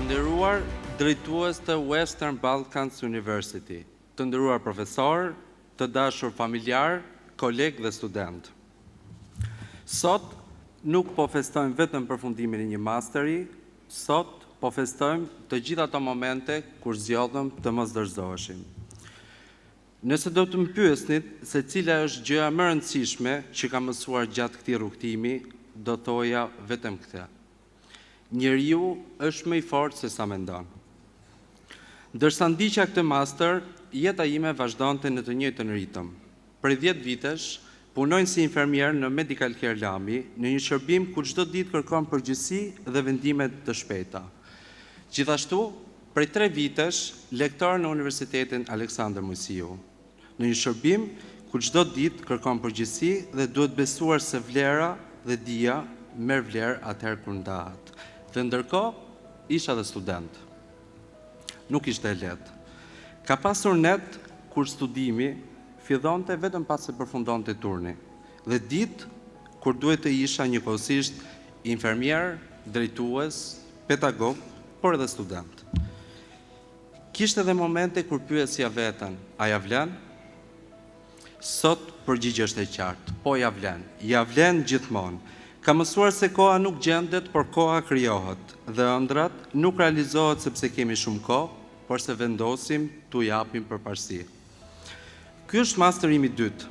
nderuar drejtues të Western Balkans University, të nderuar profesor, të dashur familjar, kolegë dhe student. Sot nuk po festojmë vetëm përfundimin e një masteri, sot po festojmë të gjitha ato momente kur zgjodhëm të mos dorëzoheshim. Nëse do të më pyesnit se cila është gjëja më e rëndësishme që kam mësuar gjatë këtij rrugtimi, do thoja vetëm këtë. Njeriu është më i fortë se sa mendon. Ndërsa ndiqja këtë master, jeta ime vazhdonte në të njëjtën ritëm. Prej 10 vitesh punoj si infermier në Medical Care Lami, në një shërbim ku çdo ditë kërkon përgjegjësi dhe vendime të shpejta. Gjithashtu, prej 3 vitesh lektor në Universitetin Aleksandër Mujsiu, në një shërbim ku çdo ditë kërkon përgjegjësi dhe duhet besuar se vlera dhe dija merr vlerë atëherë kur ndahet. Dhe ndërkohë isha dhe student. Nuk ishte e lehtë. Ka pasur net kur studimi fillonte vetëm pas se përfundonte turni, dhe ditë kur duhet të isha njëkohësisht infermier, drejtues, pedagog, por edhe student. Kishte edhe momente kur pyesja veten, a ja vlen? Sot përgjigjja është e qartë, po ja vlen. Ja vlen gjithmonë. Ka mësuar se koha nuk gjendet, por koha krijohet, dhe ëndrat nuk realizohet sepse kemi shumë kohë, por se vendosim t'u japim përparësi. Ky është masteri im i dytë,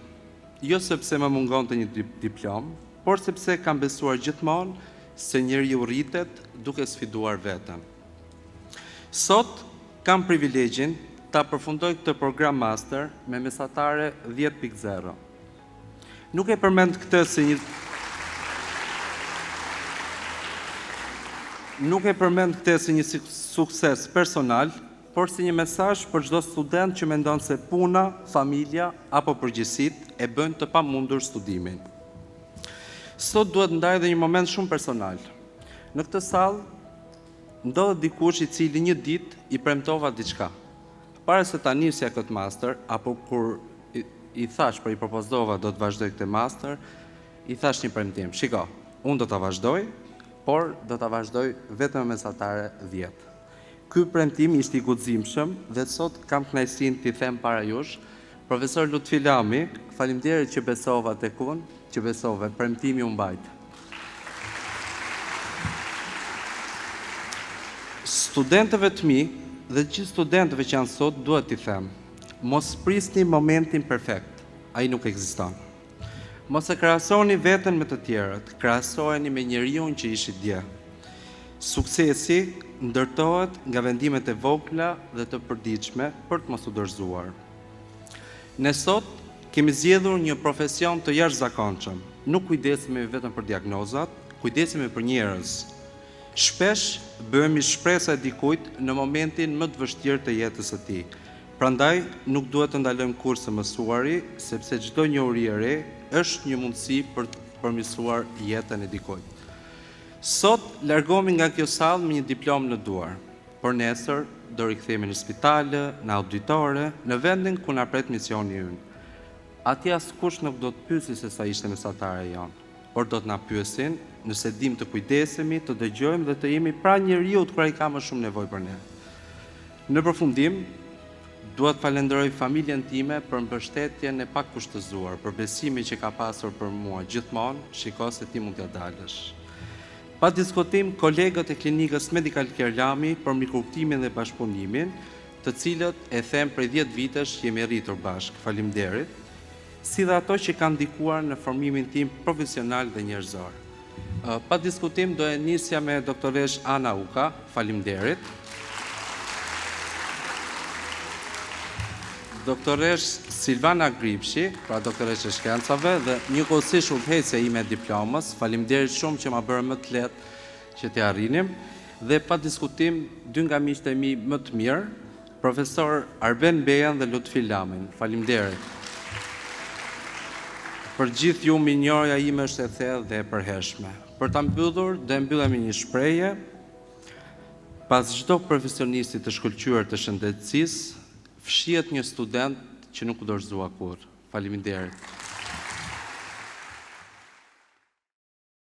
jo sepse më mungonte një diplomë, por sepse kam besuar gjithmonë se njeriu rritet duke sfiduar veten. Sot kam privilegjin ta përfundoj këtë program master me mesatare 10.0. Nuk e përmend këtë si një sukses personal, por si një mesazh për çdo student që mendon se puna, familja apo përgjegjësitë e bëjnë të pamundur studimin. Sot duhet ndaj edhe një moment shumë personal. Në këtë sallë ndodhet dikush i cili një ditë i premtova diçka. Para se ta nisja këtë master, apo kur i thash për i propozova do të vazhdoj këtë master, i thash një premtim. Shiko, unë do ta vazhdoj, por do ta vazhdoj vetëm me mesatare 10. Ky premtim ishte i guximshëm dhe sot kam kënaqësinë t'i them para jush, profesor Lutfi Lami, faleminderit që besova tek unë, që besove, premtimi u mbajt. Studentëve të mi dhe gjithë studentëve që janë sot duhet t'i them, mos prisni momentin perfekt, ai nuk ekziston. Mos e krahasoni veten me të tjerët, krahasojeni me njeriu që ishi dje. Suksesi ndërtohet nga vendimet e vogla dhe të përditshme për të mos u dorëzuar. Ne sot kemi zgjedhur një profesion të jashtëzakonshëm. Nuk kujdesemi vetëm për diagnozat, kujdesemi për njerëz. Shpesh bëhemi shpresa e dikujt në momentin më të vështirë të jetës së tij. Prandaj nuk duhet të ndalojmë kurrë së mësuari, sepse çdo njohuri e re është një mundësi për të përmirësuar jetën e dikujt. Sot largohemi nga kjo sallë me një diplomë në duar, por nesër do rikthehemi në spitale, në auditore, në vendin ku na pret misioni ynë. Atje askush nuk do të pyesë se sa ishte mesatare jonë, por do të na pyesin nëse dim të kujdesemi, të dëgjojmë dhe të jemi pranë njeriu kur ai ka më shumë nevojë për ne. Në përfundim, duhet falenderoj familjen time për mbështetjen e pakushtëzuar, për besimin që ka pasur për mua gjithmonë, shiko se ti mund t'ja dalësh. Pa diskutim, kolegët e klinikës Medical Care Lami për mirëkuptimin dhe bashkëpunimin, të cilët e them prej 10 vitesh jemi rritur bashkë, faleminderit, si dhe ato që kanë ndikuar në formimin tim profesional dhe njerëzor. Pa diskutim, do e nisja me doktoresh Ana Uka, faleminderit. Doktoresh Silvana Gripshi, pra doktoresh e shkencave dhe njëkohësisht udhëheqëse ime e diplomës, faleminderit shumë që ma bërë më të lehtë që t'i arrinim, dhe pa diskutim dy nga miqtë e mi më të mirë, profesor Arben Bejan dhe Lutfi Lamin. Faleminderit. Për gjithë ju minjorja ime është e thellë dhe e përhershme. Për ta mbyllur, do e mbyllem me një shprehje: pas çdo profesionisti të shkëlqyer të shëndetësisë, fshihet një student që nuk u dorëzua kurrë. Faleminderit.